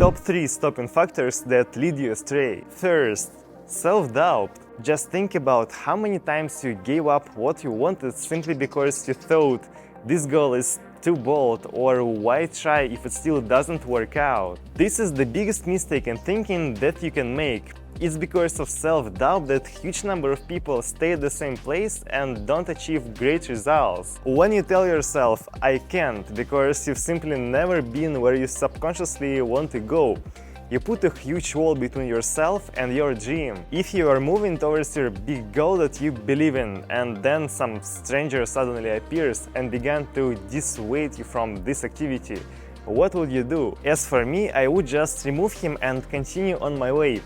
Top 3 stopping factors that lead you astray. First, self-doubt. Just think about how many times you gave up what you wanted simply because you thought this goal is too bold, or why try if it still doesn't work out. This is the biggest mistake in thinking that you can make. It's because of self-doubt that huge number of people stay at the same place and don't achieve great results. When you tell yourself, I can't, because you've simply never been where you subconsciously want to go, you put a huge wall between yourself and your dream. If you are moving towards your big goal that you believe in, and then some stranger suddenly appears and began to dissuade you from this activity, what would you do? As for me, I would just remove him and continue on my way.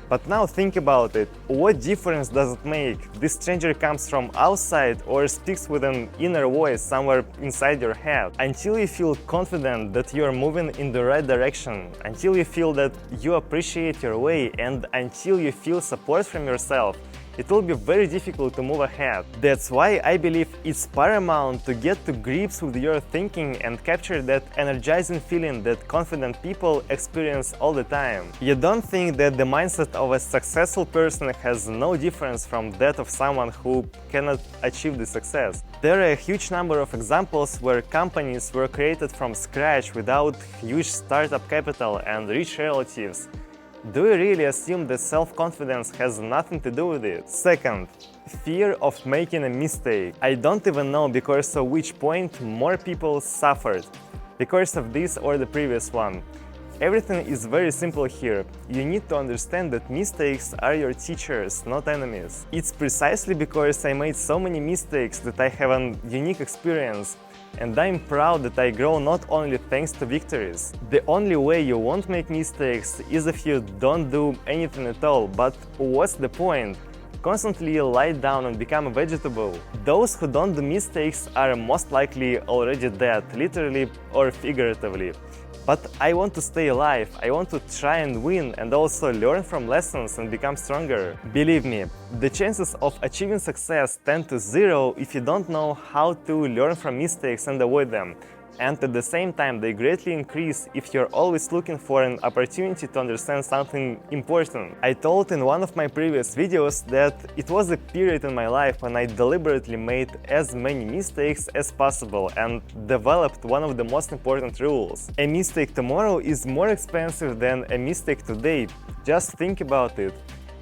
But now think about it, what difference does it make? This stranger comes from outside or speaks with an inner voice somewhere inside your head. Until you feel confident that you are moving in the right direction, until you feel that you appreciate your way, and until you feel support from yourself, it will be very difficult to move ahead. That's why I believe it's paramount to get to grips with your thinking and capture that energizing feeling that confident people experience all the time. You don't think that the mindset of a successful person has no difference from that of someone who cannot achieve the success. There are a huge number of examples where companies were created from scratch without huge startup capital and rich relatives. Do you really assume that self-confidence has nothing to do with it? Second, fear of making a mistake. I don't even know because of which point more people suffered, because of this or the previous one. Everything is very simple here. You need to understand that mistakes are your teachers, not enemies. It's precisely because I made so many mistakes that I have a unique experience. And I'm proud that I grow not only thanks to victories. The only way you won't make mistakes is if you don't do anything at all, but what's the point? Constantly lie down and become a vegetable. Those who don't do mistakes are most likely already dead, literally or figuratively. But I want to stay alive, I want to try and win and also learn from lessons and become stronger. Believe me, the chances of achieving success tend to zero if you don't know how to learn from mistakes and avoid them. And at the same time, they greatly increase if you're always looking for an opportunity to understand something important. I told in one of my previous videos that it was a period in my life when I deliberately made as many mistakes as possible and developed one of the most important rules. A mistake tomorrow is more expensive than a mistake today. Just think about it.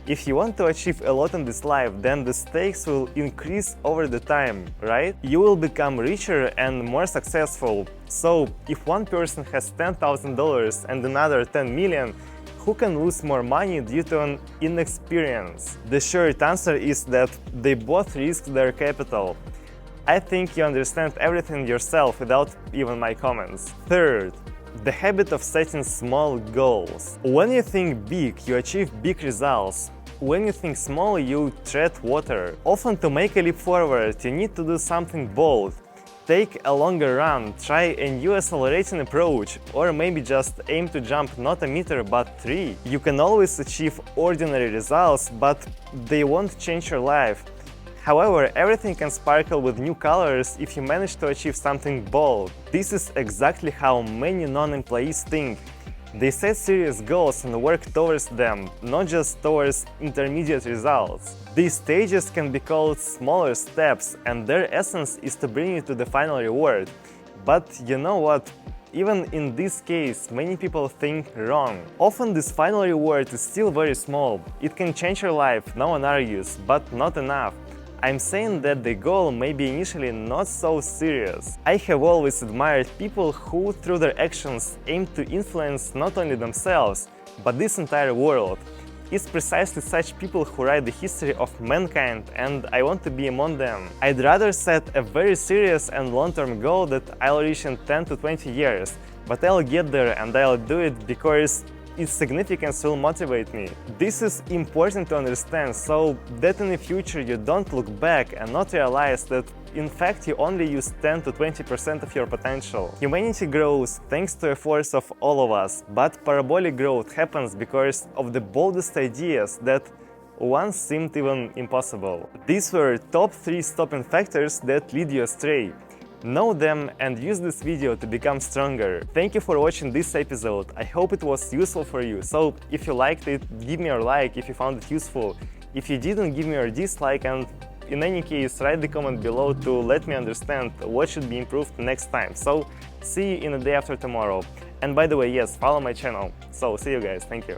If you want to achieve a lot in this life, then the stakes will increase over the time, right? You will become richer and more successful. So, if one person has $10,000 and another 10 million, who can lose more money due to an inexperience? The short answer is that they both risk their capital. I think you understand everything yourself without even my comments. Third, the habit of setting small goals. When you think big, you achieve big results. When you think small, you tread water. Often to make a leap forward, you need to do something bold. Take a longer run, try a new accelerating approach, or maybe just aim to jump not a meter but 3. You can always achieve ordinary results, but they won't change your life. However, everything can sparkle with new colors if you manage to achieve something bold. This is exactly how many non-employees think. They set serious goals and work towards them, not just towards intermediate results. These stages can be called smaller steps, and their essence is to bring you to the final reward. But you know what? Even in this case, many people think wrong. Often this final reward is still very small. It can change your life, no one argues, but not enough. I'm saying that the goal may be initially not so serious. I have always admired people who, through their actions, aim to influence not only themselves, but this entire world. It's precisely such people who write the history of mankind, and I want to be among them. I'd rather set a very serious and long-term goal that I'll reach in 10 to 20 years, but I'll get there and I'll do it because its significance will motivate me. This is important to understand, so that in the future you don't look back and not realize that in fact you only use 10 to 20% of your potential. Humanity grows thanks to the force of all of us, but parabolic growth happens because of the boldest ideas that once seemed even impossible. These were top 3 stopping factors that lead you astray. Know them and use this video to become stronger. Thank you for watching this episode. I hope it was useful for you. So if you liked it, give me your like if you found it useful. If you didn't, give me your dislike, and in any case, write the comment below to let me understand what should be improved next time. So see you in the day after tomorrow. And by the way, yes, follow my channel. So see you guys. Thank you.